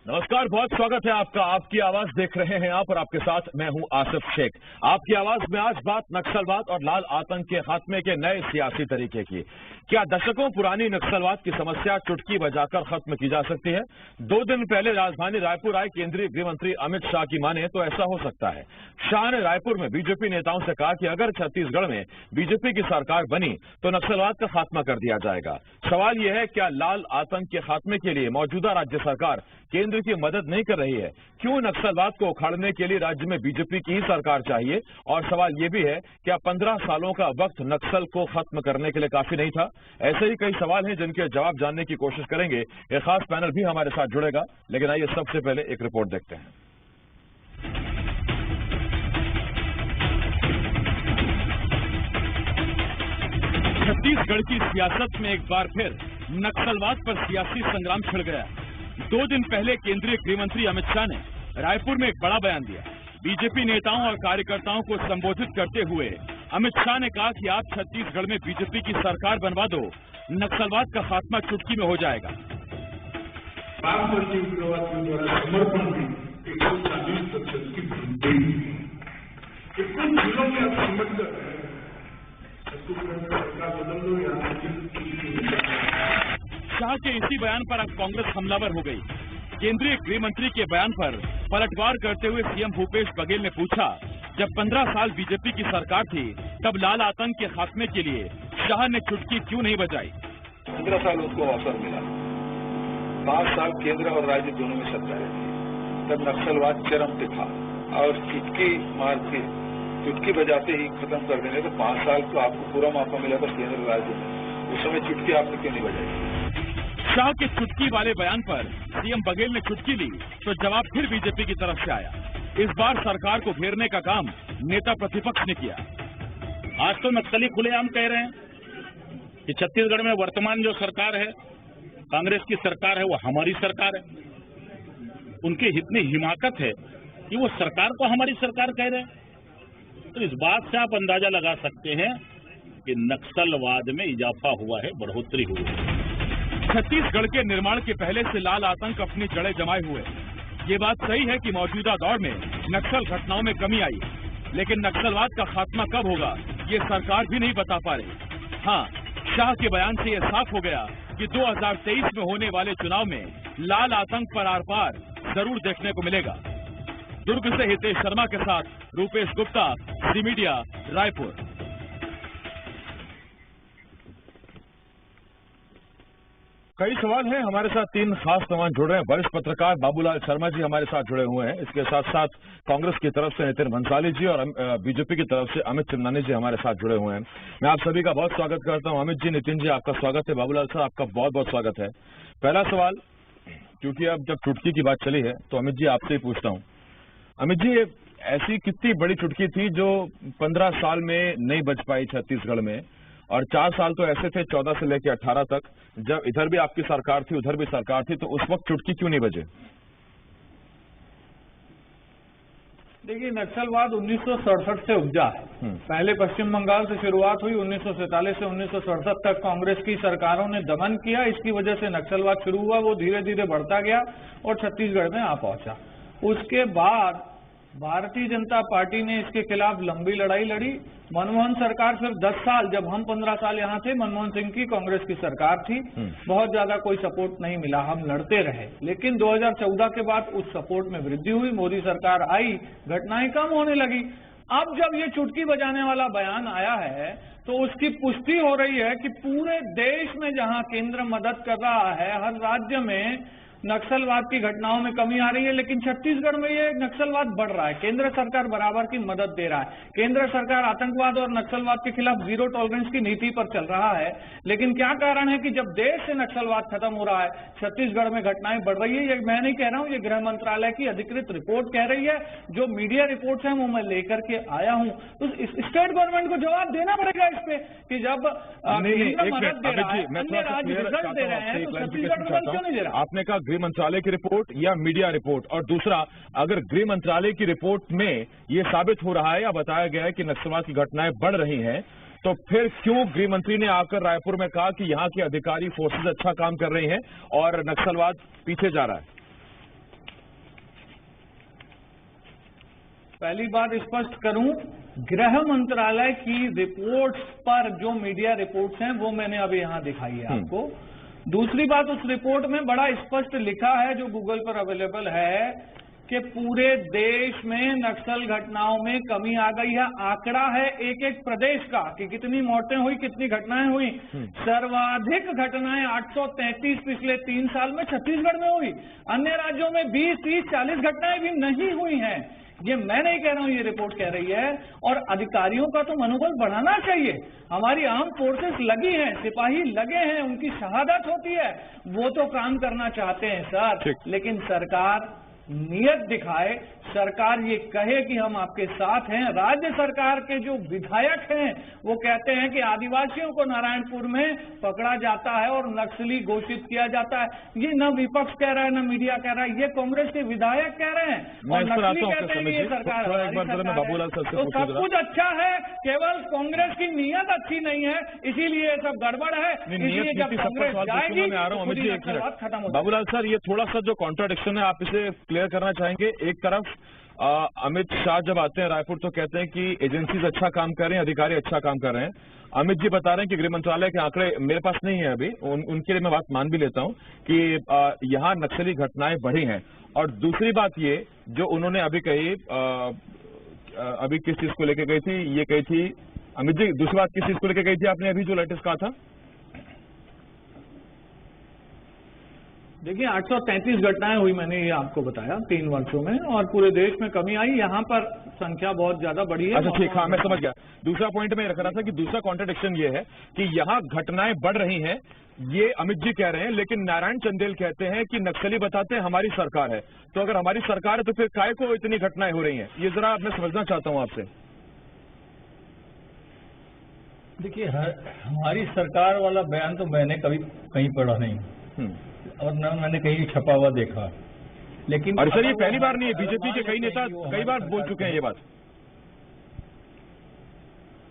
नमस्कार, बहुत स्वागत है आपका। आपकी आवाज देख रहे हैं आप और आपके साथ मैं हूं आसिफ शेख। आपकी आवाज में आज बात नक्सलवाद और लाल आतंक के खात्मे के नए सियासी तरीके की। क्या दशकों पुरानी नक्सलवाद की समस्या चुटकी बजाकर खत्म की जा सकती है? 2 दिन पहले राजधानी रायपुर आए केंद्रीय गृह मंत्री अमित शाह की माने तो ऐसा हो सकता है। शाह ने रायपुर में बीजेपी नेताओं से कहा कि अगर छत्तीसगढ़ में बीजेपी की सरकार बनी तो नक्सलवाद का खात्मा कर दिया जाएगा। सवाल यह है, क्या लाल आतंक के खात्मे के लिए मौजूदा राज्य सरकार केंद्र की मदद नहीं कर रही है? क्यों नक्सलवाद को उखाड़ने के लिए राज्य में बीजेपी की ही सरकार चाहिए? और सवाल यह भी है, क्या 15 सालों का वक्त नक्सल को खत्म करने के लिए काफी नहीं था? ऐसे ही कई सवाल हैं जिनके जवाब जानने की कोशिश करेंगे। एक खास पैनल भी हमारे साथ जुड़ेगा, लेकिन आइए सबसे पहले एक रिपोर्ट देखते हैं। छत्तीसगढ़ की सियासत में एक बार फिर नक्सलवाद पर सियासी संग्राम छिड़ गया। 2 दिन पहले केंद्रीय गृह मंत्री अमित शाह ने रायपुर में एक बड़ा बयान दिया। बीजेपी नेताओं और कार्यकर्ताओं को संबोधित करते हुए अमित शाह ने कहा कि आप छत्तीसगढ़ में बीजेपी की सरकार बनवा दो, नक्सलवाद का खात्मा चुटकी में हो जाएगा। वामपंथी उग्रवादियों द्वारा समर्पण की 140% की वृद्धि, कुछ जिलों में आप समझ कर सरकार बदल दो या शाह के इसी बयान पर अब कांग्रेस हमलावर हो गई। केंद्रीय गृह मंत्री के बयान पर पलटवार करते हुए सीएम भूपेश बघेल ने पूछा, जब 15 साल बीजेपी की सरकार थी तब लाल आतंक के खात्मे के लिए शाह ने चुटकी क्यों नहीं बजाई? 15 साल उसको अवसर मिला, 5 साल केंद्र और राज्य दोनों में सरकारें थी, तब नक्सलवाद चरम पे था और चुटकी मार के चुटकी बजाते ही खत्म कर देने। तो 5 साल को आपको पूरा मौका मिला था केंद्र राज्य में, उस समय चुटकी आपने क्यों नहीं बजाई? शाह के चुटकी वाले बयान पर सीएम बघेल ने चुटकी ली तो जवाब फिर बीजेपी की तरफ से आया। इस बार सरकार को घेरने का काम नेता प्रतिपक्ष ने किया। आज तो नक्सली खुलेआम कह रहे हैं कि छत्तीसगढ़ में वर्तमान जो सरकार है, कांग्रेस की सरकार है, वो हमारी सरकार है। उनकी इतनी हिमाकत है कि वो सरकार को हमारी सरकार कह रहे हैं। तो इस बात से आप अंदाजा लगा सकते हैं कि नक्सलवाद में इजाफा हुआ है, बढ़ोतरी हुई है। छत्तीसगढ़ के निर्माण के पहले से लाल आतंक अपनी जड़ें जमाए हुए। ये बात सही है कि मौजूदा दौर में नक्सल घटनाओं में कमी आई, लेकिन नक्सलवाद का खात्मा कब होगा ये सरकार भी नहीं बता पा रही। हाँ, शाह के बयान से यह साफ हो गया कि 2023 में होने वाले चुनाव में लाल आतंक पर आर पार जरूर देखने को मिलेगा। दुर्ग से हितेश शर्मा के साथ रूपेश गुप्ता, ज़ी मीडिया, रायपुर। कई सवाल हैं। हमारे साथ 3 खास मेहमान जुड़ रहे हैं। वरिष्ठ पत्रकार बाबूलाल शर्मा जी हमारे साथ जुड़े हुए हैं। इसके साथ साथ कांग्रेस की तरफ से नितिन भंसाली जी और बीजेपी की तरफ से अमित चिमनानी जी हमारे साथ जुड़े हुए हैं। मैं आप सभी का बहुत स्वागत करता हूं। अमित जी, नितिन जी, आपका स्वागत है। बाबूलाल साहब, आपका बहुत बहुत स्वागत है। पहला सवाल, क्योंकि अब जब चुटकी की बात चली है तो अमित जी आपसे ही पूछता हूँ। अमित जी, ऐसी कितनी बड़ी चुटकी थी जो 15 साल में नहीं बज पाई छत्तीसगढ़ में, और 4 साल तो ऐसे थे 14 से लेकर 18 तक, जब इधर भी आपकी सरकार थी उधर भी सरकार थी, तो उस वक्त चुटकी क्यों नहीं बजे? देखिए, नक्सलवाद 1967 से उपजा है। पहले पश्चिम बंगाल से शुरुआत हुई, 1947 से 1967 तक कांग्रेस की सरकारों ने दमन किया। इसकी वजह से नक्सलवाद शुरू हुआ, वो धीरे धीरे बढ़ता गया और छत्तीसगढ़ में आ पहुंचा। उसके बाद भारतीय जनता पार्टी ने इसके खिलाफ लंबी लड़ाई लड़ी। मनमोहन सरकार सिर्फ 10 साल, जब हम 15 साल यहाँ थे, मनमोहन सिंह की कांग्रेस की सरकार थी, बहुत ज्यादा कोई सपोर्ट नहीं मिला, हम लड़ते रहे। लेकिन 2014 के बाद उस सपोर्ट में वृद्धि हुई, मोदी सरकार आई, घटनाएं कम होने लगी। अब जब ये चुटकी बजाने वाला बयान आया है तो उसकी पुष्टि हो रही है कि पूरे देश में जहां केंद्र मदद कर रहा है, हर राज्य में नक्सलवाद की घटनाओं में कमी आ रही है, लेकिन छत्तीसगढ़ में ये नक्सलवाद बढ़ रहा है। केंद्र सरकार बराबर की मदद दे रहा है। केंद्र सरकार आतंकवाद और नक्सलवाद के खिलाफ जीरो टॉलरेंस की नीति पर चल रहा है। लेकिन क्या कारण है कि जब देश से नक्सलवाद खत्म हो रहा है, छत्तीसगढ़ में घटनाएं बढ़ रही है? ये मैं नहीं कह रहा हूं, ये गृह मंत्रालय की अधिकृत रिपोर्ट कह रही है। जो मीडिया रिपोर्ट्स हैं वो मैं लेकर के आया हूं। तो स्टेट गवर्नमेंट को जवाब देना पड़ेगा इस पे कि जब केंद्र मदद दे रहा है, अन्य राज्य रिजल्ट दे रहे हैं, तो छत्तीसगढ़ मदद क्यों नहीं दे रहा? आपने कहा गृह मंत्रालय की रिपोर्ट या मीडिया रिपोर्ट, और दूसरा, अगर गृह मंत्रालय की रिपोर्ट में ये साबित हो रहा है या बताया गया है कि नक्सलवाद की घटनाएं बढ़ रही हैं, तो फिर क्यों गृह मंत्री ने आकर रायपुर में कहा कि यहाँ के अधिकारी फोर्सेज अच्छा काम कर रही हैं और नक्सलवाद पीछे जा रहा है? पहली बात स्पष्ट करूं, गृह मंत्रालय की रिपोर्ट्स पर जो मीडिया रिपोर्ट्स हैं वो मैंने अभी यहां दिखाई है आपको। दूसरी बात, उस रिपोर्ट में बड़ा स्पष्ट लिखा है, जो गूगल पर अवेलेबल है, कि पूरे देश में नक्सल घटनाओं में कमी आ गई है। आंकड़ा है एक एक प्रदेश का कि कितनी मौतें हुई, कितनी घटनाएं हुई। सर्वाधिक घटनाएं 833 पिछले 3 साल में छत्तीसगढ़ में हुई। अन्य राज्यों में 20, 30, 40 घटनाएं भी नहीं हुई हैं। ये मैं नहीं कह रहा हूं, ये रिपोर्ट कह रही है। और अधिकारियों का तो मनोबल बढ़ाना चाहिए। हमारी आर्म फोर्सेस लगी हैं, सिपाही लगे हैं, उनकी शहादत होती है, वो तो काम करना चाहते हैं सर, लेकिन सरकार नियत दिखाए, सरकार ये कहे कि हम आपके साथ हैं। राज्य सरकार के जो विधायक हैं वो कहते हैं कि आदिवासियों को नारायणपुर में पकड़ा जाता है और नक्सली घोषित किया जाता है। ये न विपक्ष कह रहा है, न मीडिया कह रहा है, ये कांग्रेस के विधायक कह रहे हैं और नक्सली कहते हैं कि ये सरकार तो सब कुछ अच्छा है, केवल कांग्रेस की नीयत अच्छी नहीं है, इसीलिए ये सब गड़बड़ है। इसलिए जब कांग्रेस जाएगी खत्म हो। बाबूलाल सर, ये थोड़ा सा जो कॉन्ट्राडिक्शन है आप इसे क्लियर करना चाहेंगे। एक तरफ अमित शाह जब आते हैं रायपुर तो कहते हैं कि एजेंसीज अच्छा काम कर रहे हैं, अधिकारी अच्छा काम कर रहे हैं। अमित जी बता रहे हैं कि गृह मंत्रालय के आंकड़े मेरे पास नहीं है अभी, उनके लिए मैं बात मान भी लेता हूं कि यहाँ नक्सली घटनाएं बढ़ी हैं। और दूसरी बात ये जो उन्होंने अभी कही, अभी किस चीज को लेकर गई थी, ये कही थी अमित जी, दूसरी बात किस चीज को लेकर गई थी आपने अभी जो लेटेस्ट कहा था? देखिए 833 घटनाएं हुई, मैंने ये आपको बताया 3 वर्षों में, और पूरे देश में कमी आई। यहाँ पर संख्या बहुत ज्यादा बढ़ी है। अच्छा ठीक, हाँ मैं समझ गया। दूसरा पॉइंट मैं रख रहा था कि दूसरा कॉन्ट्रडिक्शन ये है कि यहाँ घटनाएं बढ़ रही हैं, ये अमित जी कह रहे हैं, लेकिन नारायण चंदेल कहते हैं कि नक्सली बताते हैं हमारी सरकार है। तो अगर हमारी सरकार है तो फिर काय को इतनी घटनाएं हो रही हैं? ये जरा मैं समझना चाहता हूँ आपसे। देखिए, हमारी सरकार वाला बयान तो मैंने कभी कहीं पढ़ा नहीं और न मैंने कहीं छपा हुआ देखा। लेकिन और सर ये पहली बार नहीं है, बीजेपी के कई नेता कई बार बोल चुके हैं ये बात।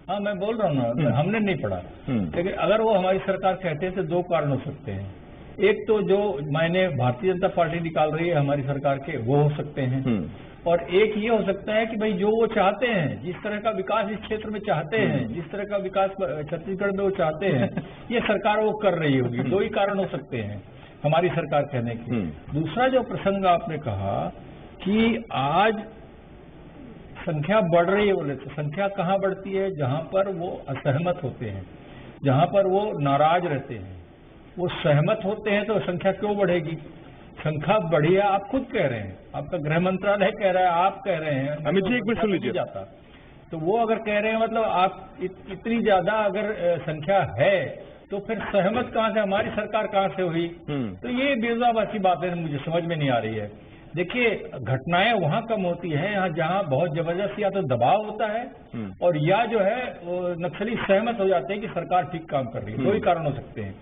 हाँ मैं बोल रहा हूँ ना, हमने नहीं पढ़ा। लेकिन अगर वो हमारी सरकार कहते हैं तो 2 कारण हो सकते हैं। एक तो जो मायने भारतीय जनता पार्टी निकाल रही है हमारी सरकार के, वो हो सकते हैं। और एक ये हो सकता है कि भाई जो वो चाहते हैं, जिस तरह का विकास इस क्षेत्र में चाहते हैं, जिस तरह का विकास छत्तीसगढ़ में वो चाहते हैं, ये सरकार वो कर रही होगी। 2 ही कारण हो सकते हैं हमारी सरकार कहने की। दूसरा जो प्रसंग आपने कहा कि आज संख्या बढ़ रही है, बोले तो संख्या कहाँ बढ़ती है? जहां पर वो असहमत होते हैं, जहां पर वो नाराज रहते हैं, वो सहमत होते हैं, तो संख्या क्यों बढ़ेगी? संख्या बढ़ी है, आप खुद कह रहे हैं, आपका गृह मंत्रालय कह रहा है, आप कह रहे हैं। अमित जी एक मिनट सुन लीजिए। जाता तो वो अगर कह रहे हैं, मतलब आप इतनी ज्यादा अगर संख्या है तो फिर सहमत कहां से, हमारी सरकार कहां से हुई? तो ये बेवजह बातें मुझे समझ में नहीं आ रही है। देखिए, घटनाएं वहां कम होती हैं यहाँ जहां बहुत जबरदस्त या तो दबाव होता है और या जो है नक्सली सहमत हो जाते हैं कि सरकार ठीक काम कर रही है। 2 ही कारण हो सकते हैं।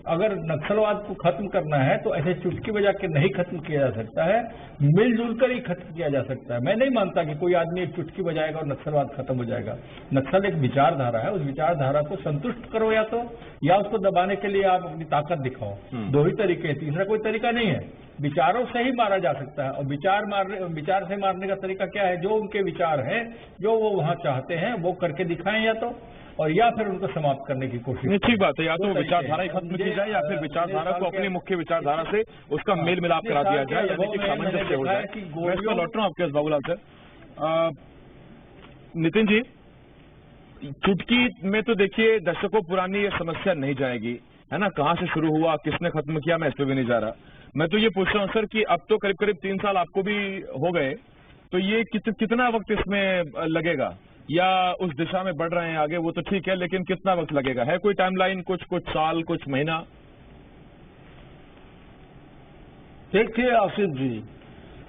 अगर नक्सलवाद को खत्म करना है तो ऐसे चुटकी बजा के नहीं खत्म किया जा सकता है, मिलजुल कर ही खत्म किया जा सकता है। मैं नहीं मानता कि कोई आदमी एक चुटकी बजाएगा और नक्सलवाद खत्म हो जाएगा। नक्सल एक विचारधारा है, उस विचारधारा को संतुष्ट करो या उसको दबाने के लिए आप अपनी ताकत दिखाओ। 2 ही तरीके हैं, तीसरा कोई तरीका नहीं है। विचारों से ही मारा जा सकता है, और विचार से मारने का तरीका क्या है? जो उनके विचार हैं, जो वो वहां चाहते हैं, वो करके दिखाएं या फिर उनको समाप्त करने की कोशिश। ठीक बात है, या तो विचारधारा ही खत्म की जाए या फिर विचारधारा को अपनी मुख्य विचारधारा से उसका मेल मिलाप करा दिया जाए, यानी कि सामंजस्य हो जाए। मैं इस पर लौट रहा हूँ आपके बाबूलाल सर। नितिन जी, चुटकी में तो देखिए दशकों पुरानी ये समस्या नहीं जाएगी, है ना? कहाँ से शुरू हुआ, किसने खत्म किया, मैं इस पर भी नहीं जा रहा। मैं तो ये पूछ रहा हूँ सर कि अब तो करीब करीब 3 साल आपको भी हो गए, तो ये कितना वक्त इसमें लगेगा, या उस दिशा में बढ़ रहे हैं आगे, वो तो ठीक है, लेकिन कितना वक्त लगेगा? है कोई टाइमलाइन, कुछ साल, कुछ महीना? देखिए आसिफ जी,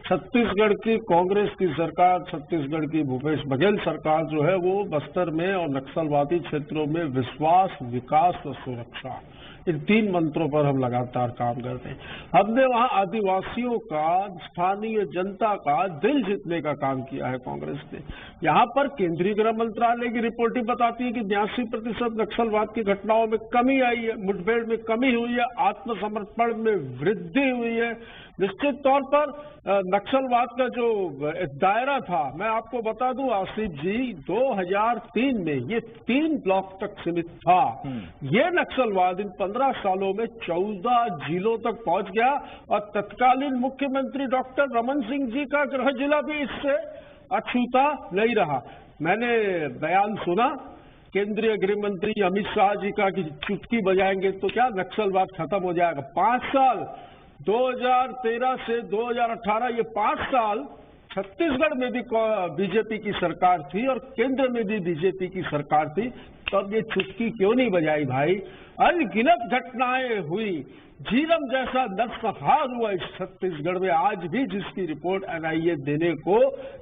छत्तीसगढ़ की कांग्रेस की सरकार, छत्तीसगढ़ की भूपेश बघेल सरकार जो है वो बस्तर में और नक्सलवादी क्षेत्रों में विश्वास, विकास और सुरक्षा, इन 3 मंत्रों पर हम लगातार काम करते हैं। हमने वहां आदिवासियों का, स्थानीय जनता का दिल जीतने का काम किया है कांग्रेस ने। यहां पर केंद्रीय गृह मंत्रालय की रिपोर्टिंग बताती है कि 82% नक्सलवाद की घटनाओं में कमी आई है, मुठभेड़ में कमी हुई है, आत्मसमर्पण में वृद्धि हुई है। निश्चित तौर पर नक्सलवाद का जो दायरा था, मैं आपको बता दूं आसिफ जी, 2003 में ये 3 ब्लॉक तक सीमित था। ये नक्सलवाद इन 15 सालों में 14 जिलों तक पहुंच गया और तत्कालीन मुख्यमंत्री डॉक्टर रमन सिंह जी का गृह जिला भी इससे अछूता नहीं रहा। मैंने बयान सुना केंद्रीय गृह मंत्री अमित शाह जी का कि चुटकी बजाएंगे तो क्या नक्सलवाद खत्म हो जाएगा। 5 साल 2013 से 2018 ये 5 साल छत्तीसगढ़ में भी बीजेपी की सरकार थी और केंद्र में भी बीजेपी की सरकार थी, तब ये चुटकी क्यों नहीं बजाई भाई। अनगिनत घटनाएं हुई, झीरम जैसा नरसंहार हुआ इस छत्तीसगढ़ में, आज भी जिसकी रिपोर्ट एनआईए देने को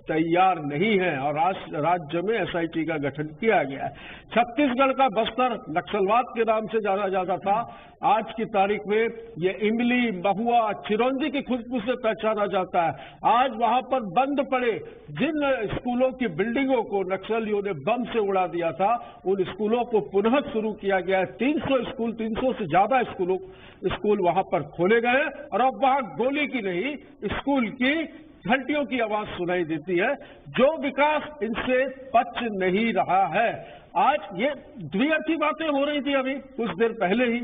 तैयार नहीं है और राज्य में एसआईटी का गठन किया गया है। छत्तीसगढ़ का बस्तर नक्सलवाद के नाम से जाना जाता था, आज की तारीख में ये इमली, महुआ, चिरौंजी की खुशबू से पहचाना जाता है। आज वहां पर बंद पड़े जिन स्कूलों की बिल्डिंगों को नक्सलियों ने बम से उड़ा दिया था, उन स्कूलों को पुनः शुरू किया गया है। 300 स्कूल, 300 से ज्यादा स्कूल वहां पर खोले गए और अब वहां गोली की नहीं, स्कूल की घंटियों की आवाज सुनाई देती है। जो विकास इनसे पच नहीं रहा है। आज ये द्विअर्थी बातें हो रही थी अभी कुछ देर पहले ही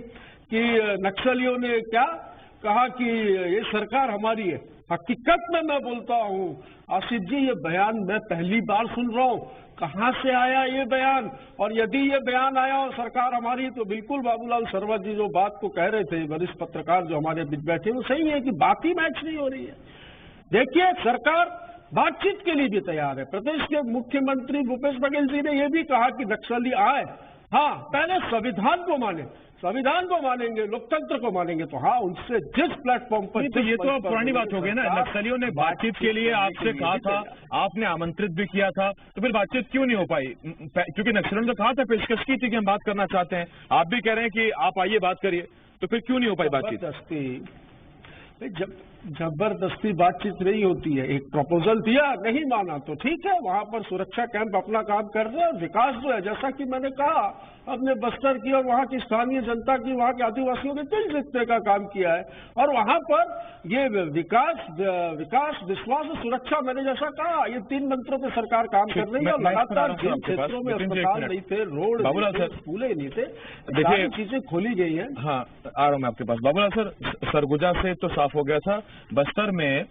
कि नक्सलियों ने क्या कहा कि ये सरकार हमारी है। हकीकत में मैं बोलता हूं आसिफ जी, ये बयान मैं पहली बार सुन रहा हूं। कहां से आया ये बयान? और यदि ये बयान आया और सरकार हमारी, तो बिल्कुल बाबूलाल शर्मा जी जो बात को कह रहे थे, वरिष्ठ पत्रकार जो हमारे बीच बैठे, वो सही है कि बात ही मैच नहीं हो रही है। देखिए, सरकार बातचीत के लिए भी तैयार है। प्रदेश के मुख्यमंत्री भूपेश बघेल जी ने यह भी कहा कि नक्सली आए, हाँ पहले संविधान को माने, संविधान को मानेंगे, लोकतंत्र को मानेंगे, तो हाँ उनसे जिस प्लेटफॉर्म पर। तो ये तो पुरानी बात हो गई ना। नक्सलियों ने बातचीत के लिए आपसे कहा था, आपने आमंत्रित भी किया था, तो फिर बातचीत क्यों नहीं हो पाई? क्योंकि नक्सलियों ने तो कहा था, पेशकश की थी कि हम बात करना चाहते हैं, आप भी कह रहे हैं कि आप आइए बात करिए, तो फिर क्यों नहीं हो पाई बातचीत? जबरदस्ती बातचीत नहीं होती है। एक प्रपोजल दिया, नहीं माना तो ठीक है, वहां पर सुरक्षा कैंप अपना काम कर रहे हैं। विकास जो है, जैसा कि मैंने कहा, अपने बस्तर की और वहां की स्थानीय जनता की, वहां के आदिवासियों के दिल जीतने का काम किया है। और वहां पर ये विकास, विश्वास और सुरक्षा, मैंने जैसा कहा, ये 3 मंत्रों पर सरकार काम कर रही है। और लगातार जिन क्षेत्रों में अस्पताल नहीं थे, रोड नहीं थे, स्कूलें नहीं थे, देखिए चीजें खोली गई है। हाँ, आ रहा हूं मैं आपके पास। बाबूलाल सर, सरगुजा से तो साफ हो गया था, बस्तर में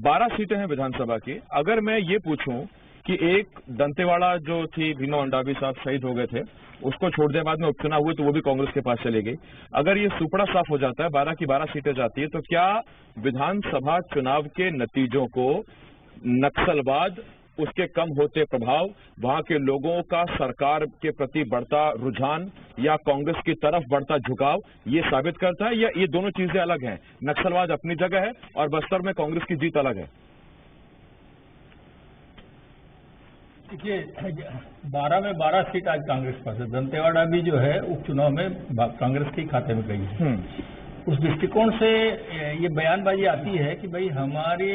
12 सीटें हैं विधानसभा की। अगर मैं ये पूछूं कि एक दंतेवाड़ा जो थी, भीमा मंडावी साहब शहीद हो गए थे, उसको छोड़ दिया, बाद में उपचुनाव हुए तो वो भी कांग्रेस के पास चले गई। अगर ये सुपड़ा साफ हो जाता है, 12 की 12 सीटें जाती है, तो क्या विधानसभा चुनाव के नतीजों को नक्सलवाद, उसके कम होते प्रभाव, वहां के लोगों का सरकार के प्रति बढ़ता रुझान या कांग्रेस की तरफ बढ़ता झुकाव, ये साबित करता है, या ये दोनों चीजें अलग हैं? नक्सलवाद अपनी जगह है और बस्तर में कांग्रेस की जीत अलग है। देखिए, 12 में 12 सीट आज कांग्रेस पास है। दंतेवाड़ा भी जो है उपचुनाव में कांग्रेस के खाते में गई है। उस दृष्टिकोण से ये बयानबाजी आती है कि भाई हमारे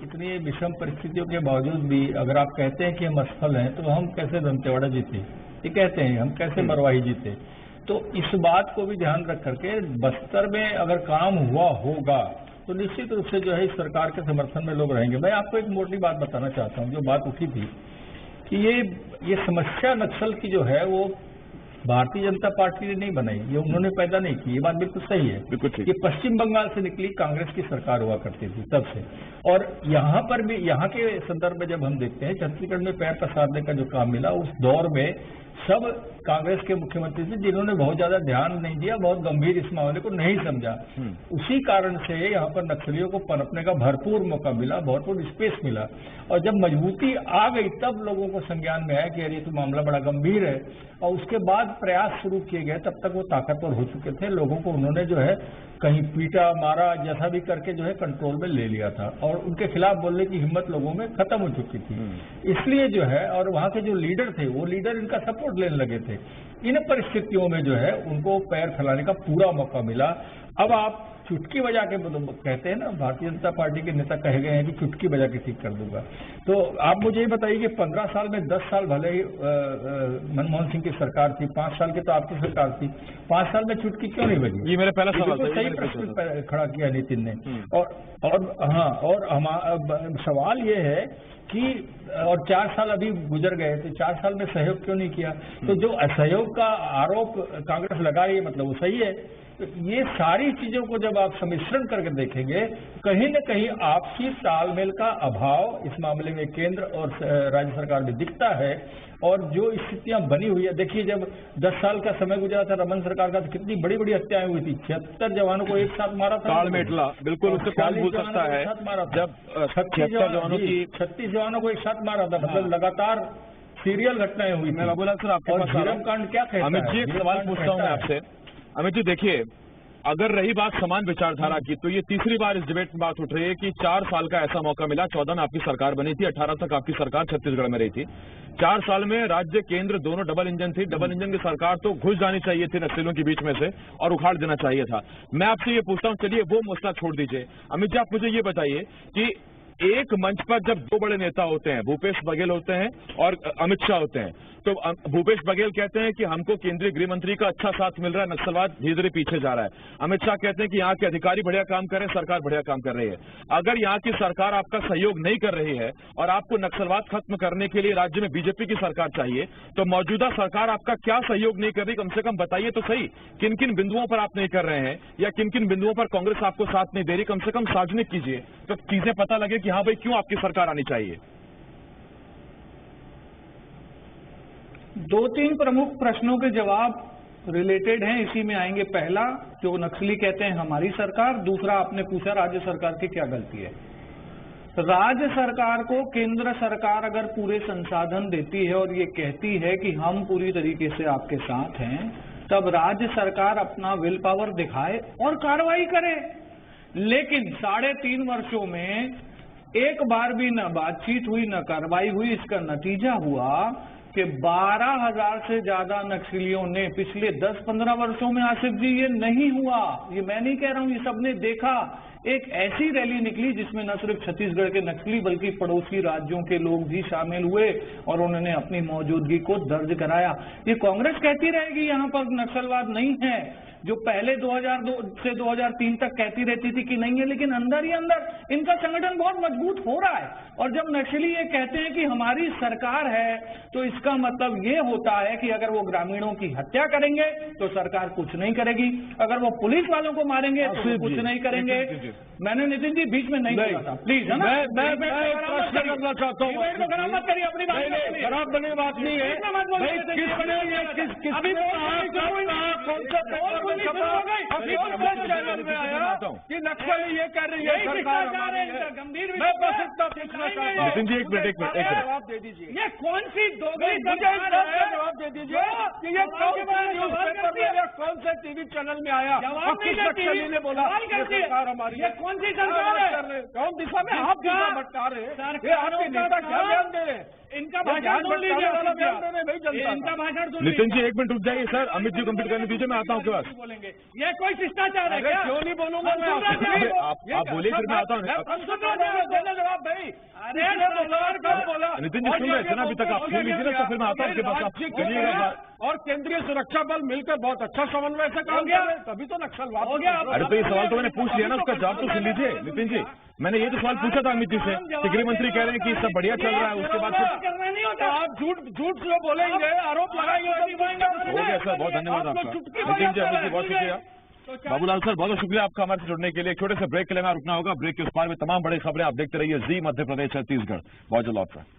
इतनी विषम परिस्थितियों के बावजूद भी अगर आप कहते हैं कि हम असफल हैं, तो हम कैसे दंतेवाड़ा जीते? ये कहते हैं हम कैसे मरवाही जीते? तो इस बात को भी ध्यान रख करके बस्तर में अगर काम हुआ होगा तो निश्चित रूप से जो है इस सरकार के समर्थन में लोग रहेंगे। मैं आपको एक मोटी बात बताना चाहता हूँ। जो बात उठी थी कि ये समस्या नक्सल की जो है वो भारतीय जनता पार्टी ने नहीं बनाई, ये उन्होंने पैदा नहीं की, ये बात बिल्कुल सही है। ये पश्चिम बंगाल से निकली कांग्रेस की सरकार हुआ करती थी तब से। और यहाँ पर भी, यहाँ के संदर्भ में जब हम देखते हैं, छत्तीसगढ़ में पैर पसारने का जो काम मिला, उस दौर में सब कांग्रेस के मुख्यमंत्री थे जिन्होंने बहुत ज्यादा ध्यान नहीं दिया, बहुत गंभीर इस मामले को नहीं समझा। उसी कारण से यहाँ पर नक्सलियों को पनपने का भरपूर मौका मिला, भरपूर स्पेस मिला। और जब मजबूती आ गई तब लोगों को संज्ञान में आया कि अरे तो मामला बड़ा गंभीर है, और उसके बाद प्रयास शुरू किए गए। तब तक वो ताकतवर हो चुके थे, लोगों को उन्होंने जो है कहीं पीटा मारा जैसा भी करके जो है कंट्रोल में ले लिया था, और उनके खिलाफ बोलने की हिम्मत लोगों में खत्म हो चुकी थी। इसलिए जो है, और वहां के जो लीडर थे वो लीडर इनका सपोर्ट वोट लेने लगे थे। इन परिस्थितियों में जो है उनको पैर फैलाने का पूरा मौका मिला। अब आप चुटकी बजा के कहते हैं ना, भारतीय जनता पार्टी के नेता कहे गए हैं कि चुटकी बजा के ठीक कर दूंगा। तो आप मुझे ये बताइए कि 15 साल में 10 साल भले ही मनमोहन सिंह की सरकार थी, 5 साल की तो आपकी सरकार थी, 5 साल में चुटकी क्यों नहीं बजी? ये मेरा पहला सवाल था। सही प्रश्न खड़ा किया नितिन ने। और सवाल ये है कि और 4 साल अभी गुजर गए तो 4 साल में सहयोग क्यों नहीं किया? तो जो असहयोग का आरोप कांग्रेस लगा रही है मतलब वो सही है। तो ये सारी चीजों को जब आप सम्मिश्रण करके देखेंगे, कहीं न कहीं आपसी तालमेल का अभाव इस मामले में केंद्र और राज्य सरकार में दिखता है। और जो स्थितियां बनी हुई है, देखिए जब 10 साल का समय गुजरा था रमन सरकार का तो कितनी बड़ी बड़ी हत्याएं हुई थी। 76 जवानों को एक साथ मारा था। तालमेटला बिल्कुल, उससे कौन भूल सकता है जब 76 जवानों की 36 जवानों को एक साथ मारा था। मतलब लगातार सीरियल घटनाएं हुई। मैं बाबूलाल सर आपके पास झीरम कांड क्या कहता है? अमित जी, एक सवाल पूछता हूँ मैं आपसे। अमित जी देखिए, अगर रही बात समान विचारधारा की, तो ये तीसरी बार इस डिबेट में बात उठ रही है कि 4 साल का ऐसा मौका मिला। 14 में आपकी सरकार बनी थी, 18 तक आपकी सरकार छत्तीसगढ़ में रही थी। 4 साल में राज्य केंद्र दोनों डबल इंजन थी। डबल इंजन की सरकार तो घुस जानी चाहिए थी नक्सलियों के बीच में से और उखाड़ देना चाहिए था। मैं आपसे ये पूछता हूँ, चलिए वो मसला छोड़ दीजिए। अमित जी आप मुझे ये बताइए कि एक मंच पर जब 2 बड़े नेता होते हैं, भूपेश बघेल होते हैं और अमित शाह होते हैं, तो भूपेश बघेल कहते हैं कि हमको केंद्रीय गृह मंत्री का अच्छा साथ मिल रहा है, नक्सलवाद धीरे धीरे पीछे जा रहा है। अमित शाह कहते हैं कि यहाँ के अधिकारी बढ़िया काम कर रहे हैं, सरकार बढ़िया काम कर रही है। अगर यहाँ की सरकार आपका सहयोग नहीं कर रही है और आपको नक्सलवाद खत्म करने के लिए राज्य में बीजेपी की सरकार चाहिए, तो मौजूदा सरकार आपका क्या सहयोग नहीं कर रही? कम से कम बताइए तो सही, किन किन बिंदुओं पर आप नहीं कर रहे हैं या किन किन बिंदुओं पर कांग्रेस आपको साथ नहीं दे रही? कम से कम सार्वजनिक कीजिए तो चीजें पता लगे कि हाँ भाई क्यों आपकी सरकार आनी चाहिए। 2-3 प्रमुख प्रश्नों के जवाब रिलेटेड हैं, इसी में आएंगे। पहला, जो नक्सली कहते हैं हमारी सरकार। दूसरा, आपने पूछा राज्य सरकार की क्या गलती है। राज्य सरकार को केंद्र सरकार अगर पूरे संसाधन देती है और ये कहती है कि हम पूरी तरीके से आपके साथ हैं, तब राज्य सरकार अपना विल पावर दिखाए और कार्रवाई करे। लेकिन 3.5 वर्षों में एक बार भी न बातचीत हुई न कार्रवाई हुई। इसका नतीजा हुआ कि 12,000 से ज्यादा नक्सलियों ने पिछले 10-15 वर्षों में, आसिफ जी ये नहीं हुआ, ये मैं नहीं कह रहा हूं, ये सबने देखा, एक ऐसी रैली निकली जिसमें न सिर्फ छत्तीसगढ़ के नक्सली बल्कि पड़ोसी राज्यों के लोग भी शामिल हुए और उन्होंने अपनी मौजूदगी को दर्ज कराया। ये कांग्रेस कहती रहेगी यहां पर नक्सलवाद नहीं है, जो पहले 2002 से 2003 तक कहती रहती थी कि नहीं है, लेकिन अंदर ही अंदर इनका संगठन बहुत मजबूत हो रहा है। और जब नक्सली ये कहते हैं कि हमारी सरकार है, तो इसका मतलब ये होता है कि अगर वो ग्रामीणों की हत्या करेंगे तो सरकार कुछ नहीं करेगी, अगर वो पुलिस वालों को मारेंगे तो वो कुछ नहीं करेंगे। मैंने नितिन जी बीच में नहीं बोला था, प्लीज, है ना? मैं प्रश्न करना चाहता हूँ, खराब मत करिए अपनी बात। खराब बनी बात नहीं है। चैनल में आया कि नक्सली ये कर रही है सरकार हमारी है। गंभीर, मैं बस इतना पूछना चाहता हूँ। नितिन जी एक मिनट जवाब दे दीजिए। ये कौन सी दोगली सरकार है? जवाब दे दीजिए कि ये कौन से न्यूज पेपर में या कौन से टीवी चैनल में आया और किस नक्सली ने बोला सरकार हमारी? ये कौन सी सरकार है? कौन दिशा में आप दिशा भटका रहे हैं? ये आपके नेता क्या बयान दे रहे हैं? इनका भाषण सुन लीजिए वाला बयान देने भाई जनता। इनका भाषण सुन। नितिन जी एक मिनट रुक जाइए सर, अमित जी कंप्लीट करने दीजिए, मैं आता हूँ आपके पास। बोलेंगे ये कोई शिष्टाचार है क्या? क्यों नहीं बोलूंगा मैं? आप बोलिए फिर मैं आता हूँ। जवाब भाई। नितिन जी सुन रहे थे ना अभी तक, आप सुन लीजिए ना, तो फिर मैं आता हूँ आपके पास, आप करिएगा। और केंद्रीय सुरक्षा बल मिलकर बहुत अच्छा समन्वय से काम किया, तभी तो नक्सलवाद हो गया। अरे तो ये सवाल तो मैंने पूछ लिया ना, उसका जवाब तो सुन लीजिए। नितिन जी मैंने ये तो सवाल पूछा था अमित जी से कि गृह मंत्री कह रहे हैं कि सब बढ़िया चल रहा है, उसके बाद तो आप झूठ जो बोलेंगे, आरोप लगाएंगे। हो गया सर, बहुत धन्यवाद आपका। नितिन जी, अमित जी बहुत शुक्रिया। बाबूलाल सर बहुत शुक्रिया आपका हमारे से जुड़ने के लिए। छोटे से ब्रेक के लिए हमें रुकना होगा, ब्रेक के उस पार में तमाम बड़ी खबरें आप देखते रहिए जी मध्य प्रदेश छत्तीसगढ़। बहुत जल्द लौट रहा है।